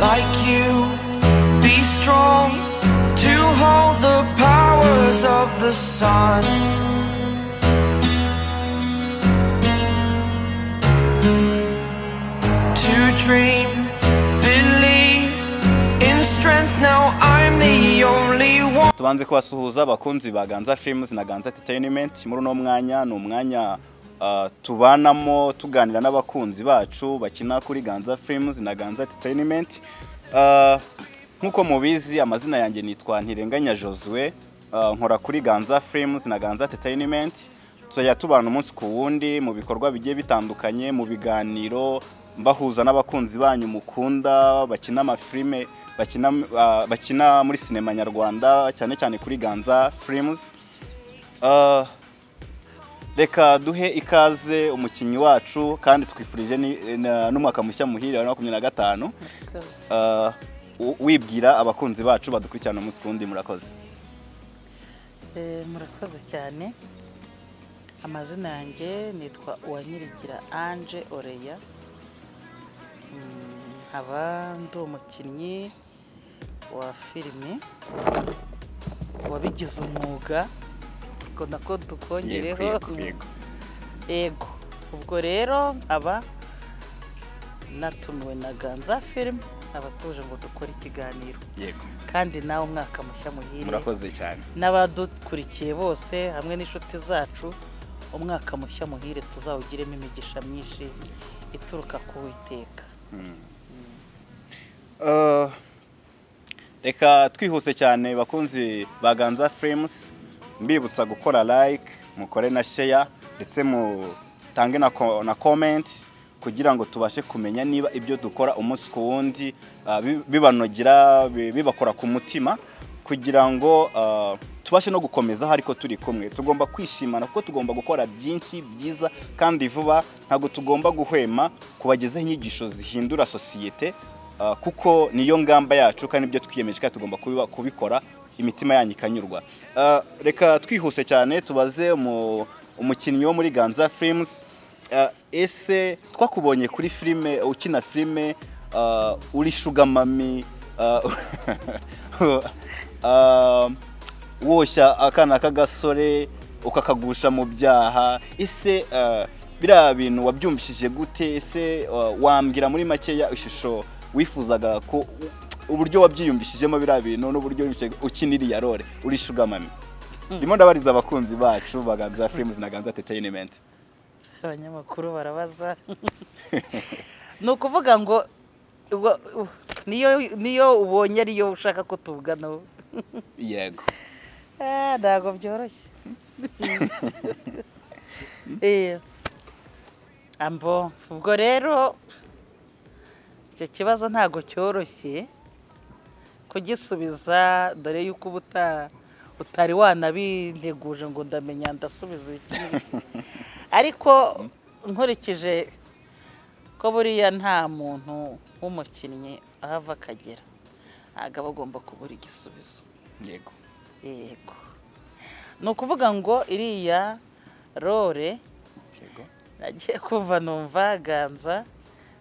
like you. Be strong to hold the powers of the sun. To dream, believe in strength. Now I'm the only one. Tubanze kubasuhuza abakunzi ba Ganza Films na Ganza Entertainment. Muri no mwanya no mwanya tubanamo tuganira n'abakunzi bacu bakina kuri Ganza Films na Ganza Entertainment. Nkuko mubizi amazina yanjye nitwa Ntirenganya Josue, nkora kuri Ganza Films na Ganza Entertainment. Tuzajya tubana umunsi ku wundi mu bikorwa bigiye bitandukanye, mu biganiro mbahuza n'abakunzi banyu mukunda bakina amafilme, bakina muri sinema nyarwanda cyane cyane kuri Ganza Films. Reka duhe ikaze umukinyi wacu kandi twifurije n'umwaka mushya muhire wa 2025. Wibwira abakunzi bacu badukurikirana umunsi kundi. Murakoze. Murakoze cyane. Amazina yanjye nitwa Uwanyirigira Ange Oreya. Nkaba ndi umukinnyi wa filime wabigize umwuga, ko nako dukongereho yego. Ubwo rero nkaba natumiwe na Ganza Film abatuje ngo dukore ikiganiro. Yego. Kandi nawe umwaka mushya muhire. Murakoze cyane. N'abadukurikiye bose hamwe n'inshuti zacu, umwaka mushya muhire tuzawugiremo imigisha myinshi ituruka ku Uwiteka. Reka twihuse cyane bakunzi ba Ganza Films, mbibutsa gukora like, mukore na share ndetse mutange na comment kugira ngo tubashe kumenya niba ibyo dukora umunsi ku wundi bibanogira, bibakora ku mutima, kugira ngo tubashe no gukomeza hariko turi kumwe. Tugomba kwishimana kuko tugomba gukora byinshi byiza kandi vuba. Ntago tugomba guhwema kubagezaho inyigisho zihindura societe, kuko niyo ngamba yacu kandi ibyo twiyemeje kandi tugomba kubikora imitima yanyu ikanyurwa. Reka twihuse cyane tubaze umukinnyi wo muri Ganza Films. Ese twakubonye kuri filme, ukina filme uri Sugar Mami, woshya akana kagasore ukakagusha mu byaha. Ese bira bintu wabyumvishije gute? Ese wambwira muri makeya ishusho wifuzaga ko uburyo wabyiyumvishijemo bira bintu n'uburyo ukiniriya role uri Sugar Mami? Ndimo ndabariza abakunzi bacu ba Ganza Films na Ganza Entertainment. Abanyamakuru barabaza. Nukuvuga ngo niyo ubonye ariyo ushaka ko tuvugana. Yego. Ntago byoroshye. Ambo ubwo rero icyo kibazo ntago cyoroshye kugisubiza, dore yuko utari wanabinteguje ngo ndamenya ndasubiza iki. Ariko nkurikije ko buriya nta muntu w'umukinnyi ahava akagera, ntabwo agomba kubura igisubizo. Yego. Yego. Ni ukuvuga ngo iriya role nagiye kumva numva Ganza,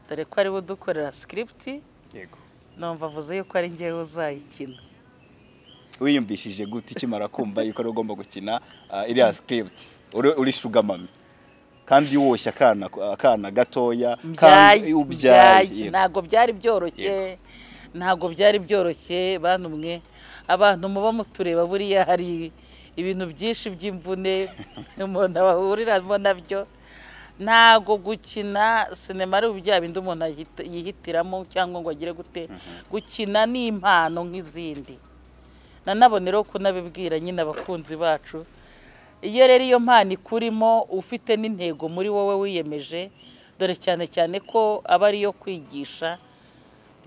dore ko ari we udukorera script. Yego. Numva avuze yuko ari njyewe uzayikina. Wiyumvishije gute ikimara kumva yuko ari ugomba gukina iriya script uri Sugar Mami kandi woshya akana gatoya kandi ubyaye? Ntago byari byoroshye, ntago byari byoroshye bantumwe. Abantu muba mutureba buriya hari ibintu byinshi by'imvune umuntu abahuriramo nabyo. Ntago gukina sinema ari ubya bindi umuntu yihitiramo cyangwa ngo agire gute. Gukina ni impano nk'izindi. Nanabonero ko nabibwira nyine abakunzi bacu, iyo rero iyo mpano ikurimo ufite n'intego muri wowe wiyemeje, dore cyane cyane ko aba ari yo kwigisha,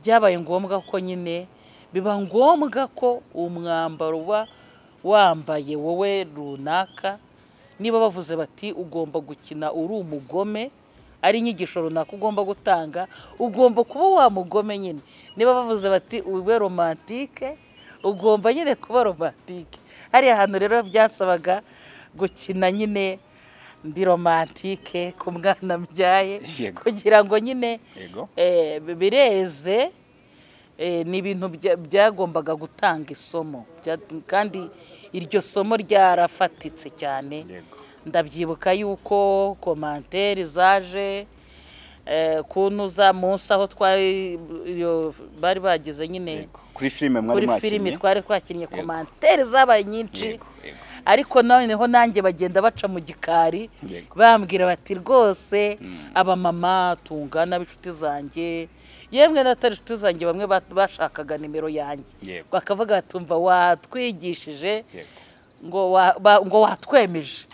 byabaye ngombwa ko nyine biba ngombwa ko umwambaro uba wambaye wowe runaka. Niba bavuze bati ugomba gukina uri umugome, ari inyigisho runaka ugomba gutanga, ugomba kuba wa mugome nyine. Niba bavuze bati ube romantique, ugomba nyine kuba romantique. Hari ahantu rero byasabaga gukina nyine ndi romantique ku mwana mbyaye, kugira ngo nyine bireze ni ibintu byagombaga gutanga isomo kandi iryo somo ryarafatitse cyane. Ndabyibuka yuko komantere zaje kunuza munsi aho bari bageze nyine kuri filime twari twakinnye, komantere zabaye nyinshi, ariko noneho nanjye bagenda baca mu gikari bambwira bati rwose abamama tungana b'inshuti zanjye, yemwe n'atari inshuti zanjye bamwe bashakaga nimero yanjye, bakavuga batumva watwigishije ngo watwemeje.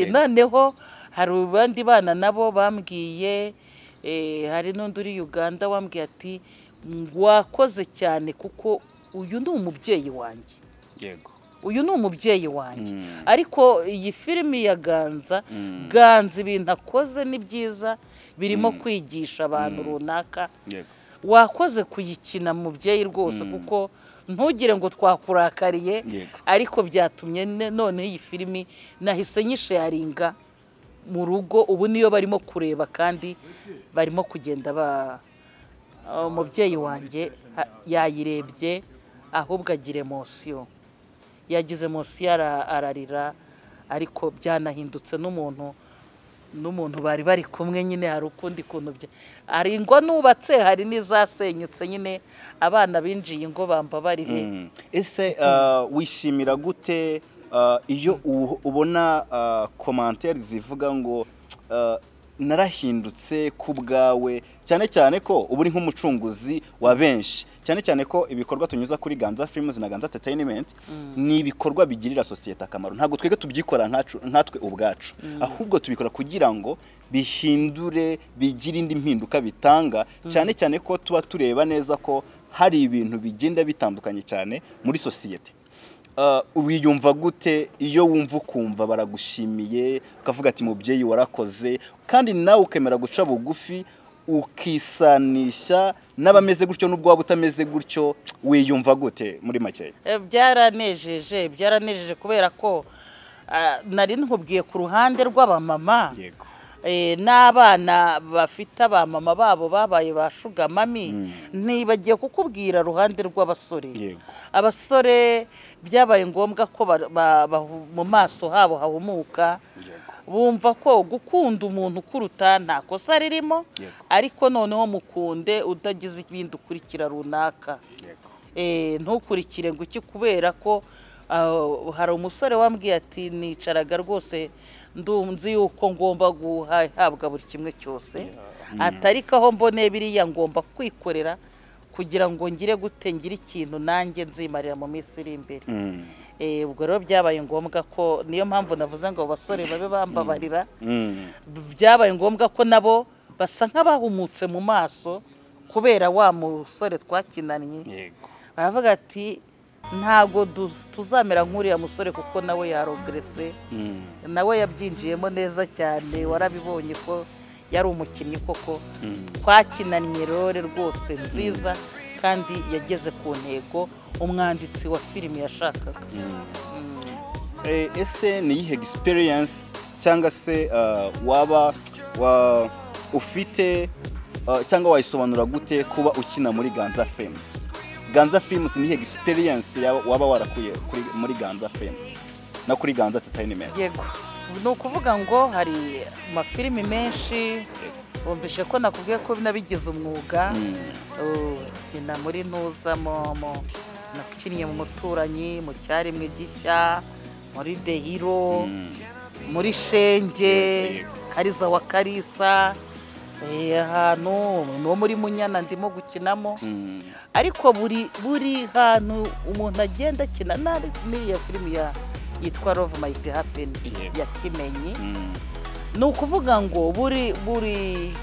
Noneho hari abandi bana nabo bambwiye, hari n'undi uri Uganda wambwiye ati wakoze cyane kuko uyu ni umubyeyi wanjye, uyu ni umubyeyi wanjye. Ariko iyi filimi ya Ganza ibintu akoze ni byiza, birimo kwigisha abantu runaka. Wakoze kuyikina mubyeyi rwose, kuko ntugire ngo twakurakariye, ariko byatumye none iyi filimi nahise nyisharinga mu rugo, ubu niyo barimo kureba kandi barimo kugenda umubyeyi wanjye yayirebye ahubwo agira emosiyo, yagize emosiyo ararira, ariko byanahindutse n'umuntu bari kumwe nyine. Hari ukundi kuntu hari ingo nubatse, hari n'izasenyutse nyine, abana binjiye ingo bambabarire. Ese wishimira gute iyo ubona komantere zivuga ngo narahindutse ku bwawe, cyane cyane ko ubu uri nk'umucunguzi wa benshi, cyane cyane ko ibikorwa tunyuza kuri Ganza Films na Ganza Entertainment ni ibikorwa bigirira sosiyete akamaro. Ntabwo twege tubyikora nkatwe ubwacu, ahubwo tubikora kugira ngo bihindure, bigire indi mpinduka bitanga, cyane cyane ko tuba tureba neza ko hari ibintu bigenda bitandukanye cyane muri sosiyete. Wiyumva gute iyo wumva ukumva baragushimiye, ukavuga ati mubyeyi warakoze, kandi nawe ukemera guca bugufi ukisanisha n'abameze gutyo n'ubwo waba utameze gutyo, wiyumva gute muri make? Byaranejeje kubera ko nari nkubwiye ku ruhande rw'abamama n'abana bafite abamama babo babaye ba shuga mami, ntibagiye kukubwira ruhande rw'abasore. Abasore byabaye ngombwa ko mu maso habo hahumuka, bumva ko gukunda umuntu ukuruta nta kosa ririmo, ariko noneho mukunde utagize ibindi ukurikira runaka. Ntukurikire ngo iki, kubera ko hari umusore wambwiye ati nicaraga rwose ndumzi yuko ngomba guhabwa buri kimwe cyose, atariko aho mboneye biriya ngomba kwikorera kugira ngo ngire gute ngire ikintu nanjye nzimarira mu minsi iri imbere. Ubwo rero byabaye ngombwa ko, niyo mpamvu navuze ngo abasore babe bambabarira, byabaye ngombwa ko nabo basa nk'abahumutse mu maso kubera wa musore twakinanye. Baravuga ati ntago tuzamera nk'uriya musore kuko nawe yarogerese, nawe yabyinjiyemo neza cyane, warabibonye ko yari umukinnyi koko. Twakinanye rore rwose nziza kandi yageze ku ntego umwanditsi wa filimi yashakaga. Ese ni iyihe experience cyangwa se waba ufite cyangwa wayisobanura gute kuba ukina muri Ganza Films? Ganza Films ni iyihe experience waba warakuye muri Ganza Films na kuri Ganza Entertainment? Yego, ni ukuvuga ngo hari amafilimi menshi, wumvishe ko nakubwiye ko nabigize umwuga. Ina muri ntuzamo, nakinnye mu muturanyi, mu cyarimwe gishya, muri The Hero, muri Shenge, Kariza wa Karisa, ahantu no muri Munyana ndimo gukinamo. Ariko buri hantu umuntu agenda akina, n'iyo filimi yitwa Love Might Happen ya Kimenyi. Ni ukuvuga ngo buri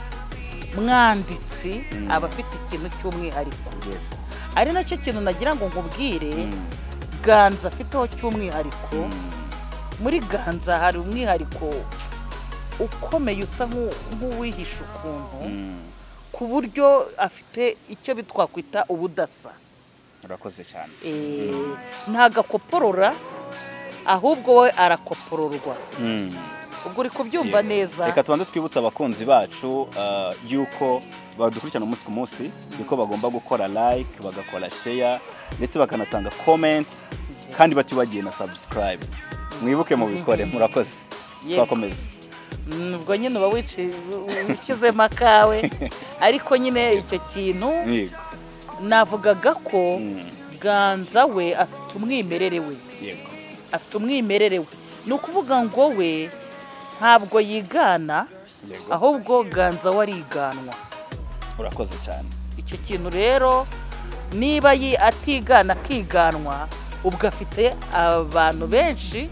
mwanditsi aba afite ikintu cy'umwihariko, ari nacyo kintu nagira ngo nkubwire Ganza afiteho cy'umwihariko. Muri Ganza hari umwihariko ukomeye, usa nk'uwihisha ukuntu, ku buryo afite icyo bitwakwita ubudasa. Urakoze cyane. Ntagakoporora, ahubwo we arakopororwa. Ubwo uri kubyumva neza. Reka tubanze twibutsa abakunzi bacu yuko badukurikirana umunsi ku munsi niko bagomba gukora like, bagakora share ndetse bakanatanga comment kandi batibagiye na subscribe. Mwibuke mu bikore. Murakoze. Twakomeza. Ubwo nyine uba wicizemo akawe ariko nyine icyo kintu navugaga ko Ganza we afite umwimerere we. Yego. Afite umwimerere we. Ni ukuvuga ngo we ntabwo yigana ahubwo Ganza wariganwa. Urakoze cyane. Icyo kintu rero niba atigana akiganwa ubwo afite abantu benshi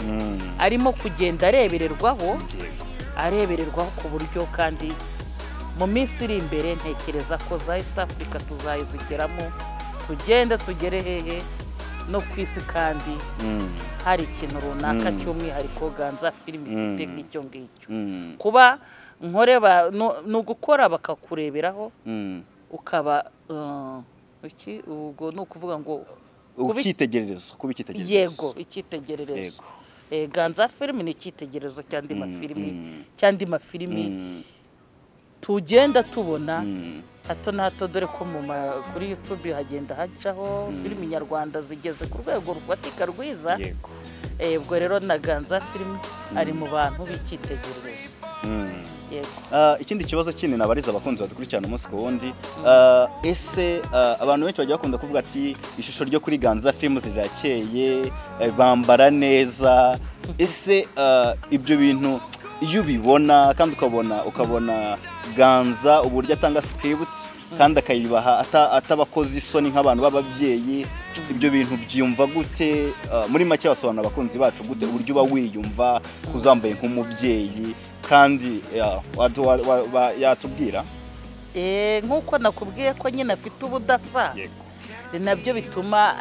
arimo kugenda arebererwaho ku buryo kandi mu minsi iri imbere ntekereza ko za East Africa tuzayizigeramo tugere hehe no ku isi kandi hari ikintu runaka cy'umwihariko Ganza filime ifite nk'icyo ngicyo. Kuba ni ugukora bakakureberaho ukaba ubwo ni ukuvuga ngo icyitegererezo. Yego, icyitegererezo. Ganza filime ni icyitegererezo cy'andi mafilimi tugenda tubona hato na hato, dore ko kuri YouTube hagenda hacaho filime nyarwanda zigeze ku rwego rufatika rwiza. Ubwo rero na Ganza filime ari mu bantu b'icyitegererezo. Ikindi kibazo kinini nabariza abakunzi badukurikirana umunsi ku wundi, ese abantu benshi bajya bakunda kuvuga ati ishusho ryo kuri Ganza films zirakeye, bambara neza. Ese ibyo bintu iyo ubibona kandi ukabona Ganza uburyo atanga scripts kandi akayibaha atabakoze isoni nk'abantu b'ababyeyi, ibyo bintu byumva gute? Muri make basobanura abakunzi bacu gute uburyo uba wiyumva kuzambaye nk'umubyeyi kandi yatubwira? Nk'uko nakubwiye ko nyine afite ubudasa, nabyo bituma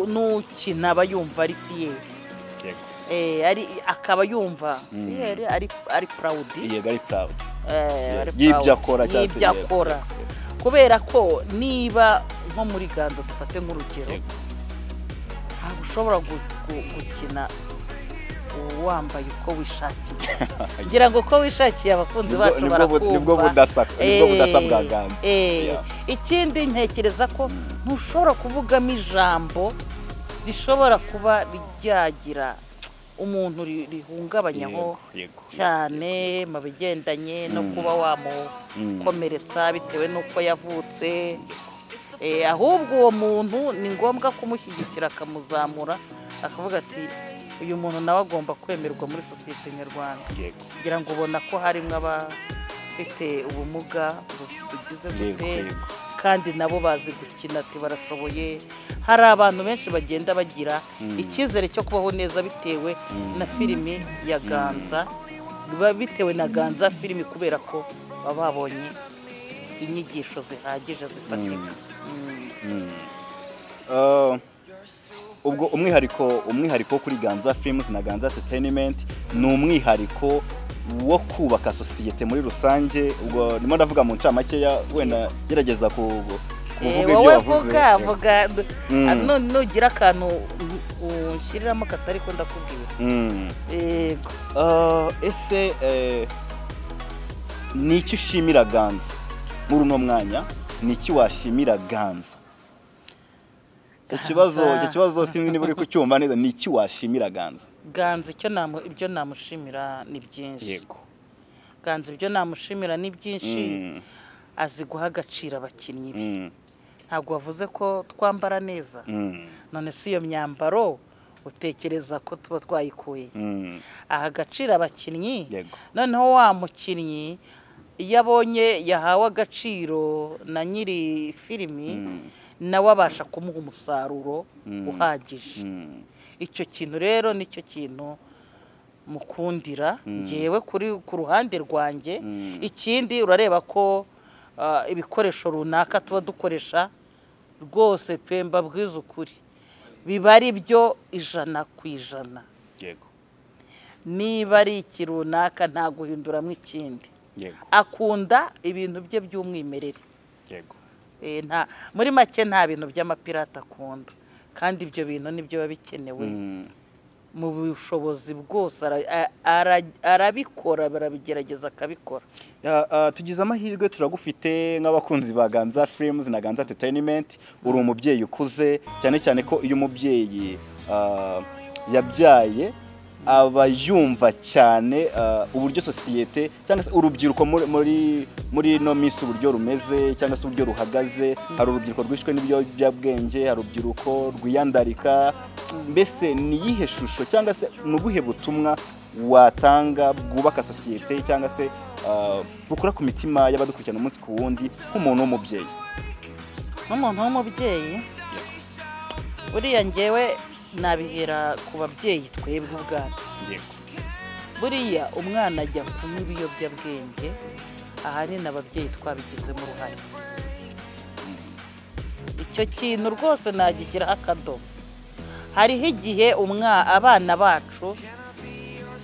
n'ukina aba yumva ari fiyeri, akaba yumva ari proud y'ibyo akora, kubera ko niba nko muri Ganza dufate nk'urugero, ntabwo ushobora gukina wambaye uko wishakiye. Ngira ngo ko wishakiye abakunzi bacu barakumva. Nibwo budasa bwa Ganza. Ikindi ntekereza ko ntushobora kuvugamo ijambo rishobora kuba ryagira umuntu rihungabanyaho cyane mu bigendanye no kuba wamukomeretsa bitewe n'uko yavutse. Ahubwo uwo muntu ni ngombwa kumushyigikira akamuzamura, akavuga ati uyu muntu nawe agomba kwemerwa muri sosiyete nyarwanda. Kugira ngo ubona ko harimo abafite ubumuga bugize gute kandi nabo bazi gukina ati barashoboye. Hari abantu benshi bagenda bagira icyizere cyo kubaho neza bitewe na filimi ya Ganza, bitewe na Ganza filimi, kubera ko baba babonye inyigisho zihagije zifatika. Ubwo umwihariko kuri Ganza films na Ganza entertainment ni umwihariko wo kubaka sosiyete muri rusange. Ubwo ndimo ndavuga mu ncamake wenda gerageza kuvuga ibyo wavuze. Vuga nugira akantu unshiriramo katari ko ndakubwira. Ese ni iki ushimira Ganza muri uno mwanya? Ni iki washimira Ganza? Icyo kibazo sinzi niba uri kucyumva neza. Ni iki washimira Ganza? Ganza ibyo namushimira ni byinshi. Ganza ibyo namushimira ni byinshi. Azi guha agaciro abakinnyi be. Ntabwo wavuze ko twambara neza, none si iyo myambaro utekereza ko tuba twayikuye. Aha agaciro abakinnyi, noneho wa mukinnyi iyo abonye yahawe agaciro na nyiri filimi nawe abasha kumuha umusaruro uhagije. Icyo kintu rero nicyo kintu mukundira ngewe ku ruhande rwanjye. Ikindi urareba ko ibikoresho runaka tuba dukoresha rwose pe mbabwiza ukuri biba ari byo 100%. Niba ari iki runaka nta guhinduramo ikindi. Akunda ibintu bye by'umwimerere. Muri make nta bintu by'amapirata akunda, kandi ibyo bintu nibyo biba bikenewe mu bushobozi bwose arabikora, barabigerageza akabikora. tugize amahirwe turagufite nk'abakunzi ba Ganza Films na Ganza Entertainment. Uri umubyeyi ukuze, cyane cyane ko iyo umubyeyi yabyaye aba yumva cyane uburyo sosiyete cyangwa se urubyiruko muri no minsi uburyo rumeze cyangwa se uburyo ruhagaze. Hari urubyiruko rwishwe n'ibiyobyabwenge, hari urubyiruko rwiyandarika. Mbese ni iyihe shusho cyangwa se nubuhe butumwa watanga bwubaka sosiyete cyangwa se bukura ku mitima y'abadukurikirana umunsi ku wundi nk'umuntu w'umubyeyi? Nk'umuntu w'umubyeyi buriya njyewe nabihera ku babyeyi twebwe ubwacu. Buriya umwana ajya kunywa ibiyobyabwenge, ahanini ababyeyi twabigizemo uruhare. Icyo kintu rwose nagishyiraho akadomo. Hariho igihe abana bacu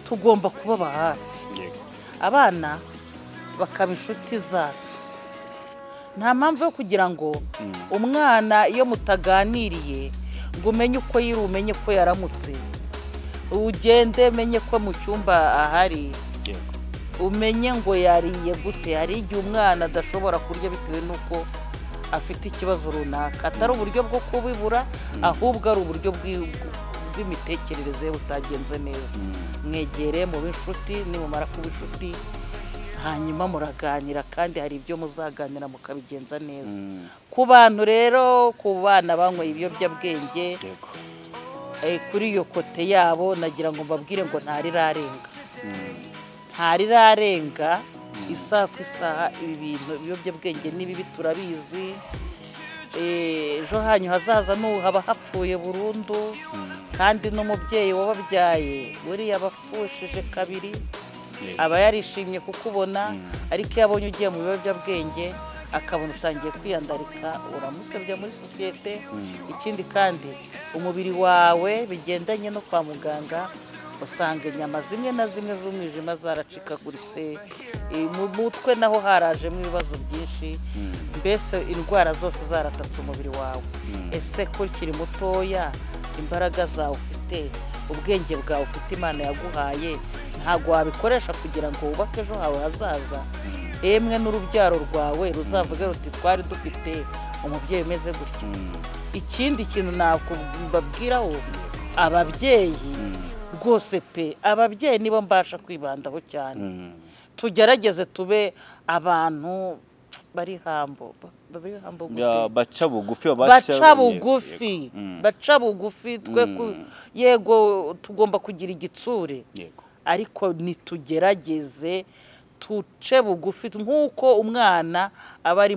tugomba kubaba hafi, abana bakaba inshuti zacu. Nta mpamvu yo kugira ngo umwana iyo mutaganiriye ngo umenye uko yiri, umenye ko yaramutse, ugende menye ko mu cyumba ahari, umenye ngo yariye gute. Hari igihe umwana adashobora kurya bitewe n'uko afite ikibazo runaka, atari uburyo bwo kubibura, ahubwo ari uburyo bw'imitekerereze butagenze neza. Mwegere mu b'inshuti, nimumara kuba inshuti hanyuma muraganira, kandi hari ibyo muzaganira mukabigenza neza. Ku bantu rero, ku bana banyweye ibiyobyabwenge, kuri iyo kote yabo nagira ngo mbabwire ngo ntarirarenga isaha ku isaha. Ibi bintu ibiyobyabwenge n'ibibi turabizi. Ejo hanyu hazaza haba hapfuye burundu, kandi n'umubyeyi wababyaye buriya abapfushije kabiri aba yarishimye kukubona, ariko iyo abonye ugiye mu biyobyabwenge akabona utangiye kwiyandarika, uramusebya muri sosiyete. Ikindi kandi umubiri wawe bigendanye no kwa muganga, usanga inyama zimwe na zimwe z'umwijima zaracikaguritse, mu mutwe naho harajemo ibibazo byinshi, mbese indwara zose zaratatse umubiri wawe. Ese ko ukiri mutoya, imbaraga zawe ufite, ubwenge bwawe ufite Imana yaguhaye, ntabwo wabikoresha kugira ngo wubake ejo hawe hazaza, emwe n'urubyaro rwawe ruzavuga ruti twari dufite umubyeyi umeze gutya. Ikindi kintu nakubabwiraho, ababyeyi rwose pe, ababyeyi nibo mbasha kwibandaho cyane. Tugerageze tube abantu bari hambo baca bugufi twe yego tugomba kugira igitsure, ariko nitugerageze tuce bugufi. Nk'uko umwana aba ari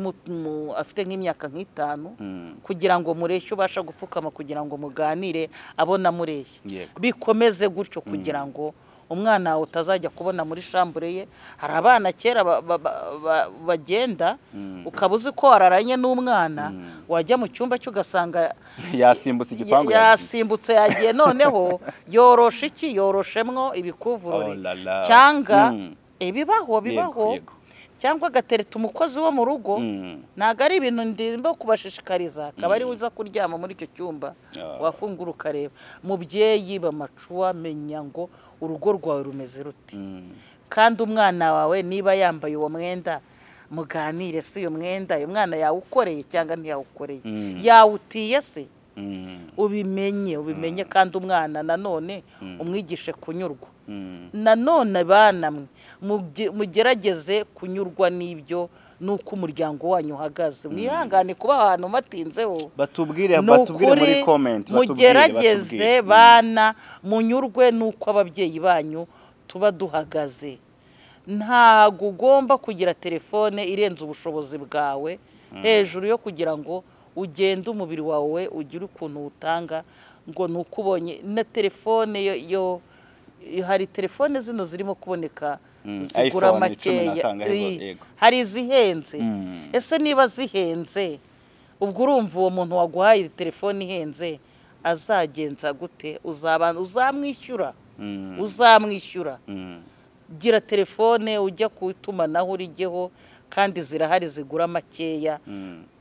afite nk'imyaka nk'itanu, kugira ngo mureshye ubasha gupfukama kugira ngo muganire abona mureshye, bikomeze gutyo kugira ngo umwana wawe utazajya kubona muri shambure ye. Hari abana kera bagenda ukaba uzi ko wararanye n'umwana, wajya mu cyumba cyo ugasanga yasimbutse igipangu, yasimbutse yagiye, noneho yoroshe iki, yoroshemwo ibikuvurori cyangwa bibaho, cyangwa agatereta umukozi wo mu rugo. Ntabwo ari ibintu ndimba kubashishikariza, akaba ari uza kuryama muri icyo cyumba, wafungura ukareba. Mubyeyi bamacuwa, menya ngo urugo rwawe rumeze ruti, kandi umwana wawe niba yambaye uwo mwenda, muganire. Si uyu mwenda uyu mwana yawukoreye cyangwa ntiyawukoreye, yawutiye se, ubimenye. Kandi umwana nanone umwigishe kunyurwa. Nanone bana mugerageze kunyurwa n'ibyo nuko umuryango wanyu uhagaze. Mwihangane kuba ahantu matinzeho, batubwire muri comment, mugerageze bana munyurwe nuko ababyeyi banyu tuba duhagaze. Ntago ugomba kugira telefone irenze ubushobozi bwawe hejuru yo kugira ngo ugende umubiri wawe ugire ukuntu utanga, ngo nuko ubonye na telefone yo hari telefone zino zirimo kuboneka zigura makeya, hari izihenze. Ese niba zihenze, ubwo urumva uwo muntu waguhaye telefone ihenze azagenza gute? Uzamwishyura. Gira telefone ujya kutumanaho urigeho, kandi zirahari zigura makeya,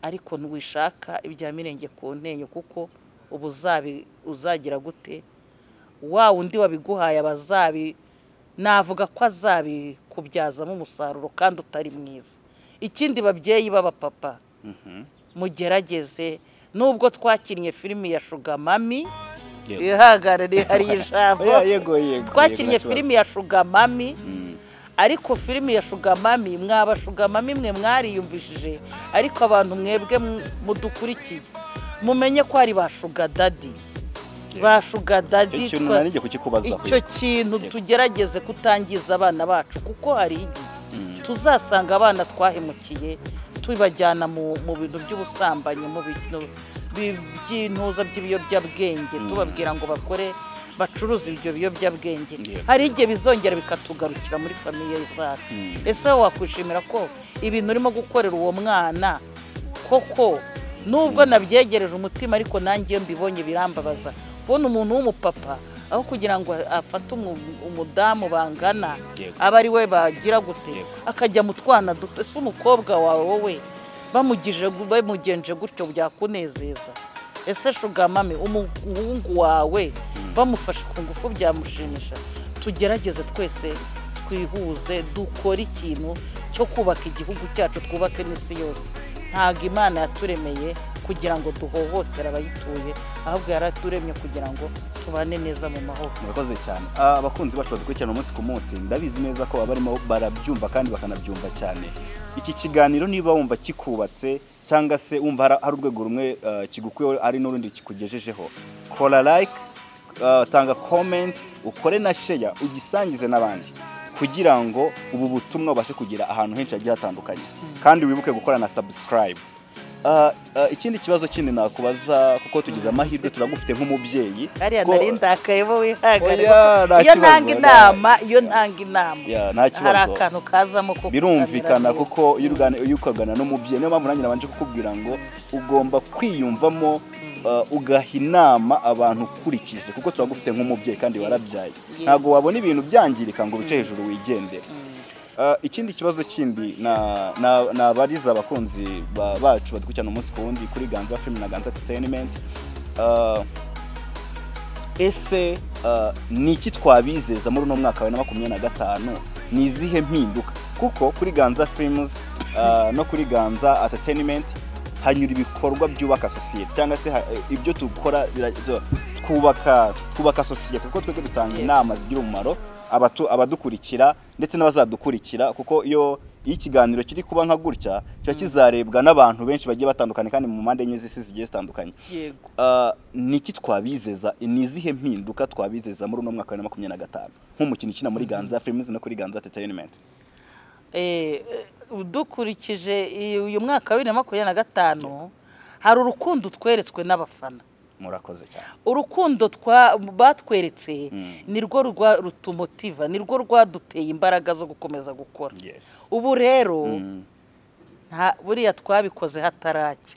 ariko ntiwishaka ibya mirenge ku ntenyo, kuko ubu uzagira gute? wa undi wabiguhaye abazabi navuga ko azabikubyazamo umusaruro kandi utari mwiza. Ikindi babyeyi b'abapapa mugerageze, nubwo twakinnye filimi ya Sugar Mami, ihagarariye hari ijambo, twakinnye filimi ya Sugar Mami, ariko filimi ya Sugar Mami mwaba Sugar Mami mwe mwariyumvishije, ariko abantu mwebwe mudukurikiye mumenye ko ari ba Sugar Daddy. Ba Sugar Daddy icyo kintu tugerageze kutangiza abana bacu, kuko hari igihe tuzasanga abana twahemukiye tubajyana mu bintu by'ubusambanyi, mu bintu by'intuza by'ibiyobyabwenge, tubabwira ngo bakore bacuruza ibyo biyobyabwenge. Hari igihe bizongera bikatugarukira muri famiye zacu. Ese wakwishimira ko ibintu urimo gukorera uwo mwana koko, nubwo nabyegereje umutima, ariko nanjye mbibonye birambabaza kubona umuntu w'umupapa aho kugira ngo afate umudamu bangana aba ari we bagira gute, akajya mu twana duto. Ese umukobwa wawe wowe bamugenje gutyo byakunezeza? Ese Sugar Mami umuhungu wawe bamufashe ku ngufu byamushimisha? Tugerageze twese twihuze, dukore ikintu cyo kubaka igihugu cyacu, twubake n'isi yose. Ntabwo Imana yaturemeye kugira ngo duhohotere abayituye, ahubwo yaraturemye kugira ngo tubane neza mu mahoro. Murakoze cyane. Abakunzi bacu badukurikirana umunsi ku munsi, ndabizi neza ko barimo barabyumva kandi bakanabyumva cyane. Iki kiganiro niba wumva kikubatse cyangwa se wumva hari urwego rumwe kigukuye ari n'urundi kikugejejeho, kora like, tanga comment, ukore na share, ugisangize n'abandi kugira ngo ubu butumwa ubashe kugira ahantu henshi hagiye hatandukanye, kandi wibuke gukora na subscribe. Ikindi kibazo kindi nakubaza, kuko tugize amahirwe turagufite nk'umubyeyi, ariya nari ndakaye bo wihagarika iyo ntanga inama hari akantu kazamo ko birumvikana, kuko iyo ukagana n'umubyeyi, niyo mpamvu nanjye nabanje kukubwira ngo ugomba kwiyumvamo ugaha inama abantu ukurikije, kuko turagufite nk'umubyeyi kandi warabyaye, ntabwo wabona ibintu byangirika ngo bice hejuru wigendere. Ikindi kibazo kindi nabariza abakunzi bacu badukurikirana umunsi ku wundi kuri Ganza Film na Ganza Entertainment, ese ni iki twabizeza muri uno mwaka wa 2025? ni izihe mpinduka? Kuko kuri Ganza Films no kuri Ganza Entertainment hanyura ibikorwa byubaka sosiyete, cyangwa se ibyo tukora twubaka sosiyete, kuko twebwe dutanga inama zigira umumaro abadukurikira ndetse n'abazadukurikira, kuko iyo ikiganiro kiri kuba nka gutya cyo kizarebwa n'abantu benshi bagiye batandukanye kandi mu mpande enye z'isi zigiye zitandukanye. Niki twabizeza, ni izihe mpinduka twabizeza muri uno mwaka wa 2025 nk'umukino ukina muri Ganza Films no kuri Ganza Entertainment? Dukurikije uyu mwaka wa 2025 hari urukundo tweretswe n'abafana. Murakoze cyane. Urukundo batweretse nirwo rutumotiva, nirwo rwaduteye imbaraga zo gukomeza gukora. Ubu rero buriya twabikoze hataracya,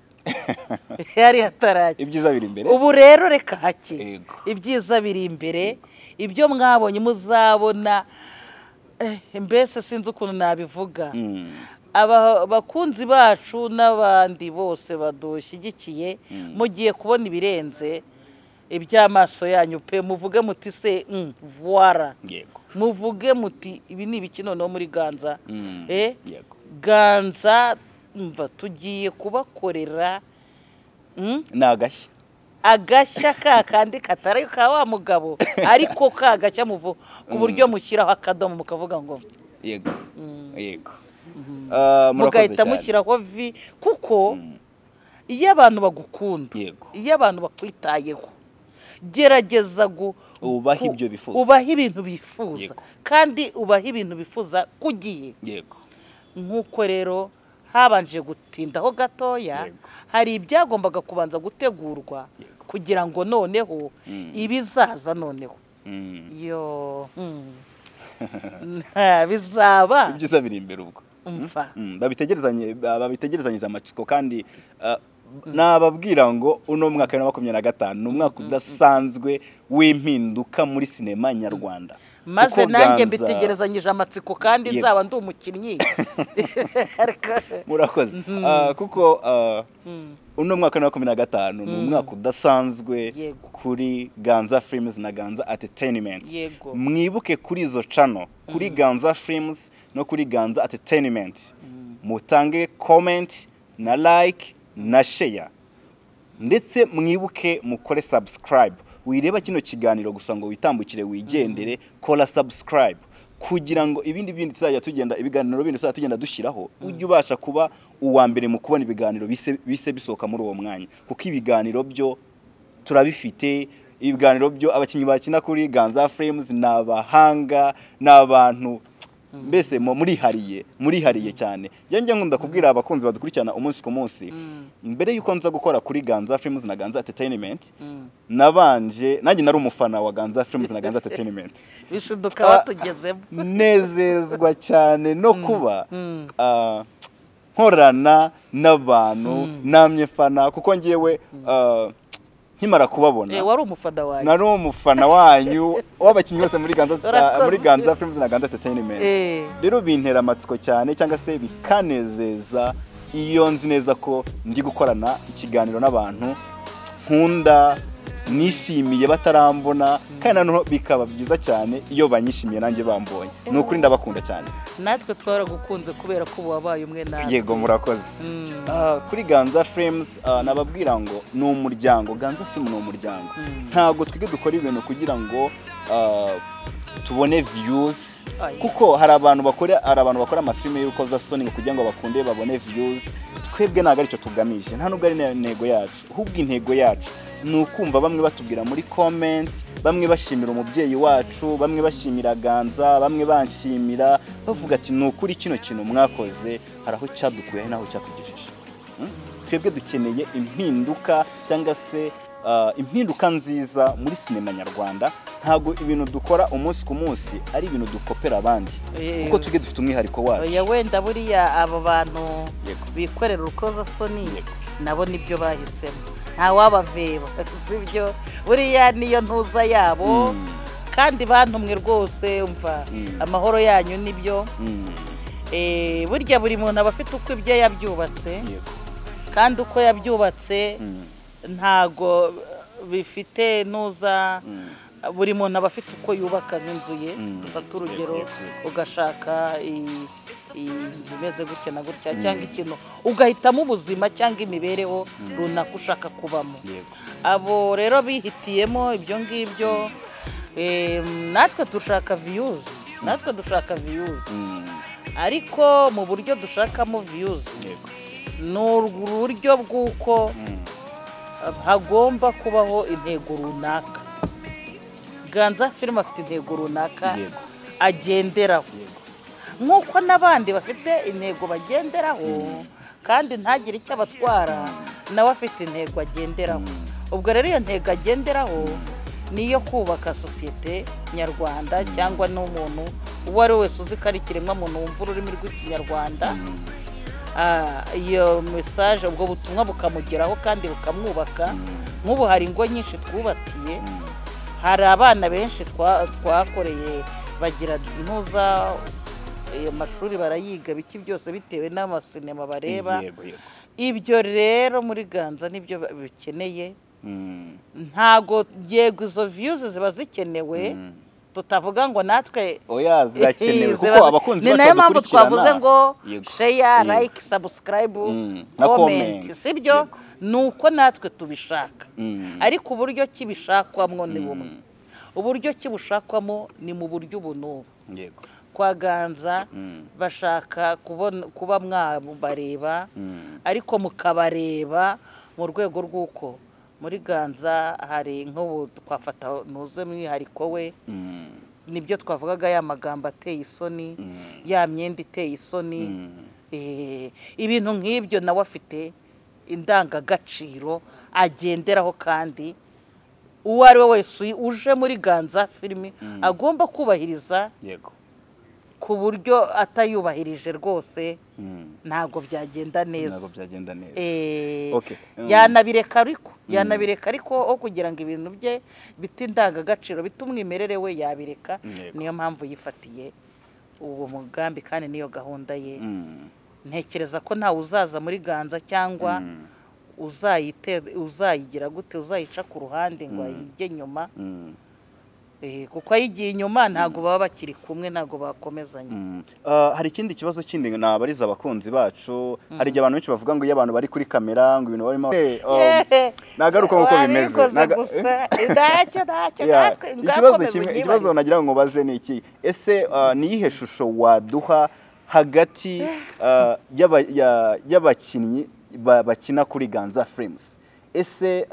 yari hataracya, ibyiza biri imbere. Ubu rero reka hake, ibyiza biri imbere, ibyo mwabonye muzabona. Mbese sinzi ukuntu nabivuga. Abakunzi bacu n'abandi bose badushyigikiye, mugiye kubona ibirenze iby'amaso yanyu pe, muvuge muti se voila, muvuge muti ibi ni ibiki noneho muri Ganza. Ganza mva tugiye kubakorera nagashya, agashya kandi katari ka wa mugabo, ariko kagashya muvu ku buryo mushyiraho akadomo mukavuga ngo yego yego, mugahita mushyiraho vi, kuko iyo abantu bagukunda, iyo abantu bakwitayeho, gerageza ubaha ibyo bifuza, ubaha ibintu bifuza, kandi ubaha ibintu bifuza ku gihe. Nk'uko rero habanje gutindaho gatoya, hari ibyagombaga kubanza gutegurwa kugira ngo noneho ibizaza noneho yo bizaba ibyiza biri imbere. Ubwo babitegerezanyije amatsiko, kandi nababwira ngo uno mwaka wa 2025 ni umwaka udasanzwe w'impinduka muri sinema nyarwanda. maze nanjye mbitegerezanyije amatsiko kandi nzaba ndi umukinnyi. Murakoze. Kuko uno mwaka wa 2025 ni umwaka udasanzwe kuri Ganza Films na Ganza Entertainment. Mwibuke kuri izo channel, kuri Ganza Films no kuri Ganza Entertainment, mutange comment na like na share, ndetse mwibuke mukore subscribe. Wireba kino kiganiro gusa ngo witambukire wigendere, kola subscribe kugira ngo ibindi tuzajya tugenda ibiganiro bindi tuzajya tugenda dushiraho ujye ubasha kuba uwa mbere mu kubona ibiganiro bise bisoka muri uwo mwanya, kuko ibiganiro byo turabifite. Ibiganiro byo abakinyi bakina kuri Ganza Films n'abahanga n'abantu mbese murihariye cyane. Njye nkunda kubwira abakunzi badukurikirana umunsi ku munsi, mbere yuko nza gukora kuri Ganza Films na Ganza Entertainment, nanjye nari umufana wa Ganza Films na Ganza Entertainment. Bishuduka watugezemo. Nezerezwa cyane no kuba nkorana n'abantu namye fana, kuko ngiyewe nkimara kubabona wari umufana wanyu. Nari umufana wanyu w'abakinnyi bose muri Ganza Films na Ganza Entertainment. Rero bintera amatsiko cyane, cyangwa se bikanezeza iyo nzi neza ko ndi gukorana ikiganiro n'abantu nkunda, nishimiye batarambona, kandi nanone bikaba byiza cyane iyo banyishimiye nanjye bambonye. Ni ukuri ndabakunda cyane. Natwe twaragukunze kubera ko wabaye umwe natwe. Yego murakoze. Kuri Ganza Films nababwira ngo ni umuryango. Ganza Film ni umuryango. Ntago twige dukora ibintu kugira ngo tubone views, kuko hari abantu bakora amafilme y'urukoza soni kugira ngo bakunde babone views. Twebwe ntago aricyo tugamije, nta nubwo ari intego yacu. Ahubwo intego yacu ni ukumva bamwe batubwira muri comment, bamwe bashimira umubyeyi wacu, bamwe bashimira Ganza, bamwe banshimira bavuga ati ni ukuri kino kintu mwakoze hari aho cyadukuye naho cyatugejeje. Twebwe dukeneye impinduka, cyangwa se impinduka nziza muri sinema nyarwanda. Ntago ibintu dukora umunsi ku munsi ari ibintu dukopera abandi, kuko twige dufite umwihariko wacu. Wenda buriya abo bantu bikorera urukoza soni nabo nibyo bahisemo, nta wabaveba sibyo. Buriya niyo ntuza yabo, kandi bantumwe rwose umva amahoro yanyu nibyo. Burya buri muntu aba afite uko ibyo yabyubatse, kandi uko yabyubatse ntago bifite nuza. Buri muntu aba afite uko yubaka n'inzu ye. Ufata urugero ugashaka inzu imeze gutya na gutya, cyangwa ikintu ugahitamo ubuzima cyangwa imibereho runaka ushaka kubamo. Abo rero bihitiyemo ibyo ngibyo. Natwe dushaka views, ariko mu buryo dushakamo views ni uburyo bw'uko hagomba kubaho intego runaka. Ganza Film afite intego runaka agenderaho, nk'uko n'abandi bafite intego bagenderaho, kandi ntagire icyo abatwara, nawe afite intego agenderaho. Ubwo rero iyo ntego agenderaho niyo kubaka sosiyete nyarwanda, cyangwa n'umuntu uwo ari wese uzi ko ari ikiremwamuntu wumva ururimi rw'ikinyarwanda. Iyo message, ubwo butumwa bukamugeraho kandi bukamwubaka. Nk'ubu hari ingo nyinshi twubakiye, hari abana benshi twakoreye bagira ntuza amashuri barayiga biki byose bitewe n'amasinema bareba. Ibyo rero muri Ganza nibyo bikeneye. Ntago yego izo views ziba zikenewe, tutavuga ngo natwe oya zirakenewe, kuko abakunzi bacu ni nayo mpamvu twavuze ngo share, like, subscribe na comment, sibyo? Nuko natwe tubishaka. Ariko uburyo kibishakwamo ni bumwe. Uburyo kibushakwamo ni mu buryo buno. Yego. Kwa Ganza bashaka kuba mwabareba, ariko mukabareba mu rwego rw'uko muri Ganza hari nk'ubu twafata nuze mwihariko we. Nibyo twavugaga ya magambo ateye isoni, ya myenda iteye isoni, ibintu nk'ibyo nawe afite indangagaciro agenderaho, kandi uwo ari we wese uje muri Ganza Film agomba kubahiriza ku buryo atayubahirije rwose ntabwo byagenda neza. Okay. yanabireka ariko aho kugira ngo ibintu bye bite indangagaciro bite umwimerere we yabireka. Niyo mpamvu yifatiye uwo mugambi kandi niyo gahunda ye. Ntekereza ko ntawe uzaza muri Ganza cyangwa uzayigira gute uzayica ku ruhande ngo ayijye nyuma, kuko ayigiye inyuma ntabwo baba bakiri kumwe, ntabwo bakomezanya. Hari ikindi kibazo kindi nabariza abakunzi bacu. Hari igihe abantu benshi bavuga ngo iyo abantu bari kuri kamera ngo ibintu barimo nagaruka uko bimeze. Ikibazo nagira ngo baze ni iki, ese niyihe shusho waduha hagati y'abakinnyi bakina kuri Ganza Films? Ese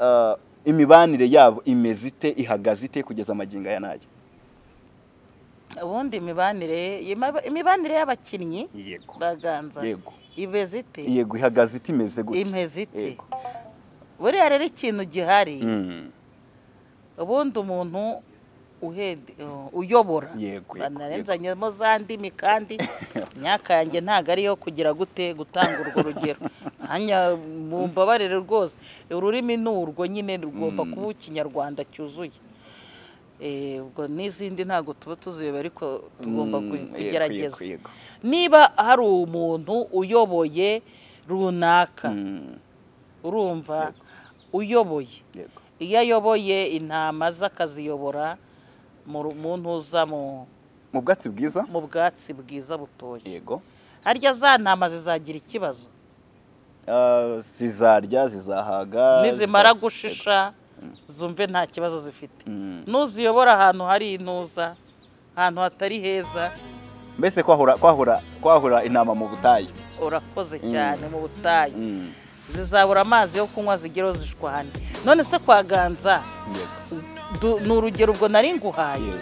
imibanire yabo imeze ite, ihagaze ite kugeza amagingo aya nayo? Ubundi imibanire y'abakinnyi baganza imeze ite? Yego, ihagaze ite, imeze gute? Imeze ite? Buriya rero ikintu gihari, ubundi umuntu uyobora, banarenzanyemo za ndimi kandi imyaka yanjye ntabwo ariyo kugira gute gutanga urwo rugero. Hanya mumbabarire rwose, ururimi ni urwo nyine rugomba kuba ikinyarwanda cyuzuye. Ubwo n'izindi ntabwo tuba tuziyobe, ariko tugomba kugerageza. Niba hari umuntu uyoboye runaka, urumva uyoboye, iyo ayoboye intama ze akaziyobora mu ntuza mu bwatsi bwiza, butoshye, harya za ntama zizagira ikibazo? Zizarya, zizahaga, nizimara gushisha zumve nta kibazo zifite. Nuziyobora ahantu hari intuza, ahantu hatari heza, mbese kwahura intama mu butayu. Urakoze cyane, mu butayu zizabura amazi yo kunywa zigero zishwane. None se kwa Ganza ni urugero ubwo nari nguhaye,